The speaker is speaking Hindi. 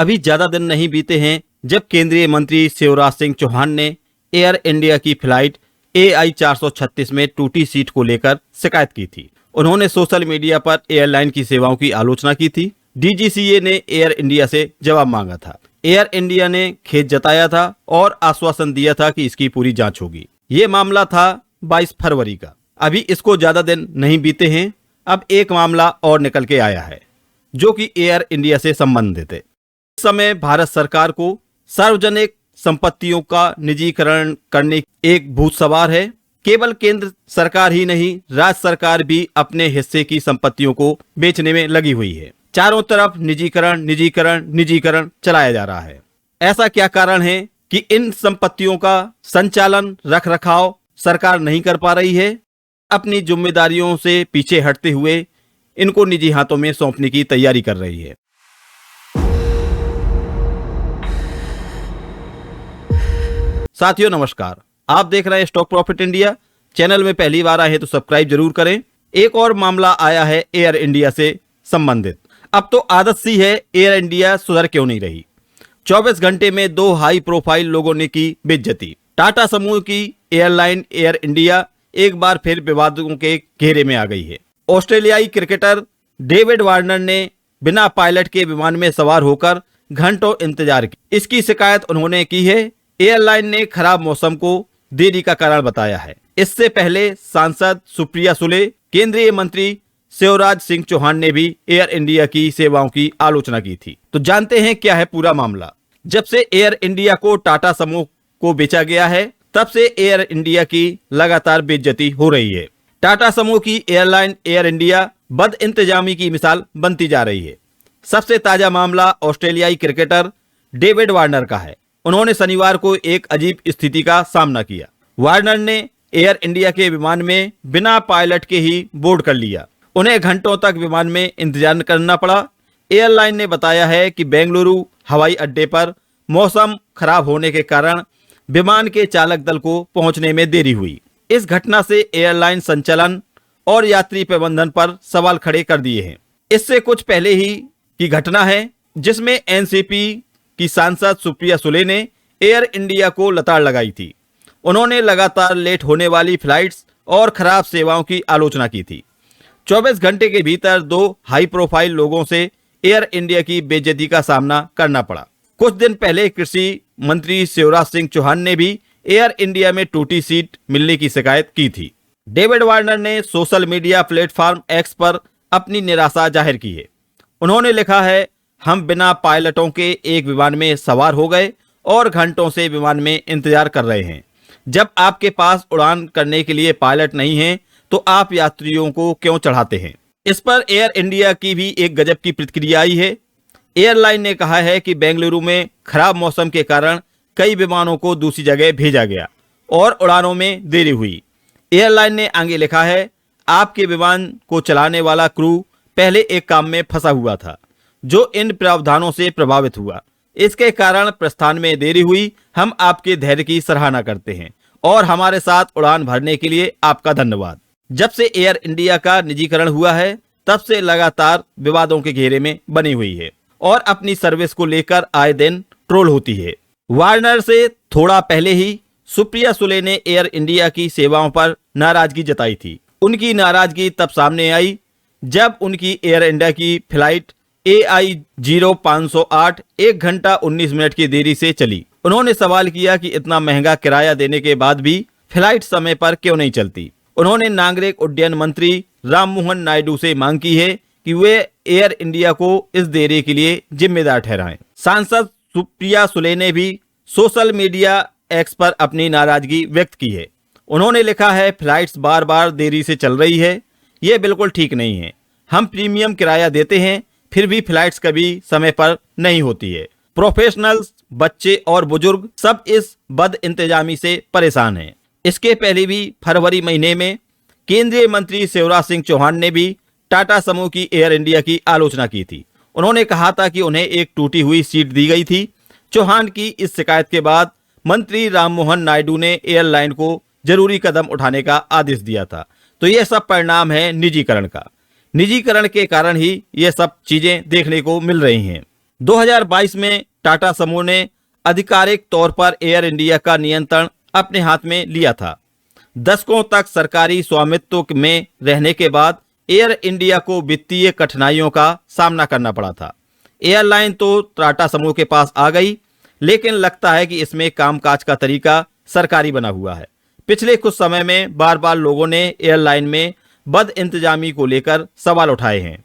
अभी ज्यादा दिन नहीं बीते हैं जब केंद्रीय मंत्री शिवराज सिंह चौहान ने एयर इंडिया की फ्लाइट AI 436 में टूटी सीट को लेकर शिकायत की थी। उन्होंने सोशल मीडिया पर एयरलाइन की सेवाओं की आलोचना की थी। DGCA ने एयर इंडिया से जवाब मांगा था। एयर इंडिया ने खेद जताया था और आश्वासन दिया था कि इसकी पूरी जांच होगी। ये मामला था 22 फरवरी का। अभी इसको ज्यादा दिन नहीं बीते हैं, अब एक मामला और निकल के आया है जो कि एयर इंडिया से संबंधित है। इस समय भारत सरकार को सार्वजनिक संपत्तियों का निजीकरण करने एक भूत सवार है। केवल केंद्र सरकार ही नहीं, राज्य सरकार भी अपने हिस्से की संपत्तियों को बेचने में लगी हुई है। चारों तरफ निजीकरण निजीकरण निजीकरण चलाया जा रहा है। ऐसा क्या कारण है कि इन संपत्तियों का संचालन रख रखाव सरकार नहीं कर पा रही है? अपनी जिम्मेदारियों से पीछे हटते हुए इनको निजी हाथों में सौंपने की तैयारी कर रही है। साथियों नमस्कार, आप देख रहे हैं स्टॉक प्रॉफिट इंडिया। चैनल में पहली बार आए हैं तो सब्सक्राइब जरूर करें। एक और मामला आया है एयर इंडिया से संबंधित। अब तो आदत सी है, एयर इंडिया सुधर क्यों नहीं रही। 24 घंटे में 2 हाई प्रोफाइल लोगों ने की बेइज्जती। टाटा समूह की एयरलाइन एयर इंडिया एक बार फिर विवादों के घेरे में आ गई है। ऑस्ट्रेलियाई क्रिकेटर डेविड वार्नर ने बिना पायलट के विमान में सवार होकर घंटों इंतजार किया। इसकी शिकायत उन्होंने की है। एयरलाइन ने खराब मौसम को देरी का कारण बताया है। इससे पहले सांसद सुप्रिया सुले, केंद्रीय मंत्री शिवराज सिंह चौहान ने भी एयर इंडिया की सेवाओं की आलोचना की थी। तो जानते हैं क्या है पूरा मामला। जब से एयर इंडिया को टाटा समूह को बेचा गया है, तब से एयर इंडिया की लगातार बेइज्जती हो रही है। टाटा समूह की एयरलाइन एयर इंडिया बदइंतजामी की मिसाल बनती जा रही है। सबसे ताजा मामला ऑस्ट्रेलियाई क्रिकेटर डेविड वार्नर का है। उन्होंने शनिवार को एक अजीब स्थिति का सामना किया। वार्नर ने एयर इंडिया के विमान में बिना पायलट के ही बोर्ड कर लिया। उन्हें घंटों तक विमान में इंतजार करना पड़ा। एयरलाइन ने बताया है कि बेंगलुरु हवाई अड्डे पर मौसम खराब होने के कारण विमान के चालक दल को पहुंचने में देरी हुई। इस घटना से एयरलाइन संचालन और यात्री प्रबंधन पर सवाल खड़े कर दिए हैं। इससे कुछ पहले ही की घटना है जिसमें एनसीपी की सांसद सुप्रिया सुले ने एयर इंडिया को लताड़ लगाई थी। उन्होंने लगातार लेट होने वाली फ्लाइट्स और खराब सेवाओं की आलोचना की थी। 24 घंटे के भीतर 2 हाई प्रोफाइल लोगों से एयर इंडिया की बेइज्जती का सामना करना पड़ा। कुछ दिन पहले कृषि मंत्री शिवराज सिंह चौहान ने भी एयर इंडिया में टूटी सीट मिलने की शिकायत की थी। डेविड वार्नर ने सोशल मीडिया प्लेटफॉर्म एक्स पर अपनी निराशा जाहिर की है। उन्होंने लिखा है, हम बिना पायलटों के एक विमान में सवार हो गए और घंटों से विमान में इंतजार कर रहे हैं। जब आपके पास उड़ान करने के लिए पायलट नहीं है तो आप यात्रियों को क्यों चढ़ाते हैं। इस पर एयर इंडिया की भी एक गजब की प्रतिक्रिया आई है। एयरलाइन ने कहा है कि बेंगलुरु में खराब मौसम के कारण कई विमानों को दूसरी जगह भेजा गया और उड़ानों में देरी हुई। एयरलाइन ने आगे लिखा है, आपके विमान को चलाने वाला क्रू पहले एक काम में फंसा हुआ था जो इन प्रावधानों से प्रभावित हुआ। इसके कारण प्रस्थान में देरी हुई। हम आपके धैर्य की सराहना करते हैं और हमारे साथ उड़ान भरने के लिए आपका धन्यवाद। जब से एयर इंडिया का निजीकरण हुआ है, तब से लगातार विवादों के घेरे में बनी हुई है और अपनी सर्विस को लेकर आए दिन ट्रोल होती है। वार्नर से थोड़ा पहले ही सुप्रिया सुले ने एयर इंडिया की सेवाओं पर नाराजगी जताई थी। उनकी नाराजगी तब सामने आई जब उनकी एयर इंडिया की फ्लाइट AI 0508 1 घंटा 19 मिनट की देरी से चली। उन्होंने सवाल किया कि इतना महंगा किराया देने के बाद भी फ्लाइट समय पर क्यों नहीं चलती। उन्होंने नागरिक उड्डयन मंत्री राममोहन नायडू से मांग की है कि वे एयर इंडिया को इस देरी के लिए जिम्मेदार ठहराएं। सांसद सुप्रिया सुले ने भी सोशल मीडिया एक्स पर अपनी नाराजगी व्यक्त की है। उन्होंने लिखा है, फ्लाइट्स बार बार देरी से चल रही है, ये बिल्कुल ठीक नहीं है। हम प्रीमियम किराया देते हैं, फिर भी फ्लाइट्स कभी समय पर नहीं होती है। प्रोफेशनल्स, बच्चे और बुजुर्ग सब इस बद इंतजामी से परेशान हैं। इसके पहले भी फरवरी महीने में केंद्रीय मंत्री शिवराज सिंह चौहान ने भी टाटा समूह की एयर इंडिया की आलोचना की थी। उन्होंने कहा था कि उन्हें एक टूटी हुई सीट दी गई थी। चौहान की इस शिकायत के बाद मंत्री राममोहन नायडू ने एयरलाइन को जरूरी कदम उठाने का आदेश दिया था। तो यह सब परिणाम है निजीकरण का। निजीकरण के कारण ही ये सब चीजें देखने को मिल रही हैं। 2022 में टाटा समूह ने आधिकारिक तौर पर एयर इंडिया का नियंत्रण अपने हाथ में लिया था। दशकों तक सरकारी स्वामित्व में रहने के बाद एयर इंडिया को वित्तीय कठिनाइयों का सामना करना पड़ा था। एयरलाइन तो टाटा समूह के पास आ गई, लेकिन लगता है कि इसमें कामकाज का तरीका सरकारी बना हुआ है। पिछले कुछ समय में बार बार लोगों ने एयरलाइन में बद इंतजामी को लेकर सवाल उठाए हैं।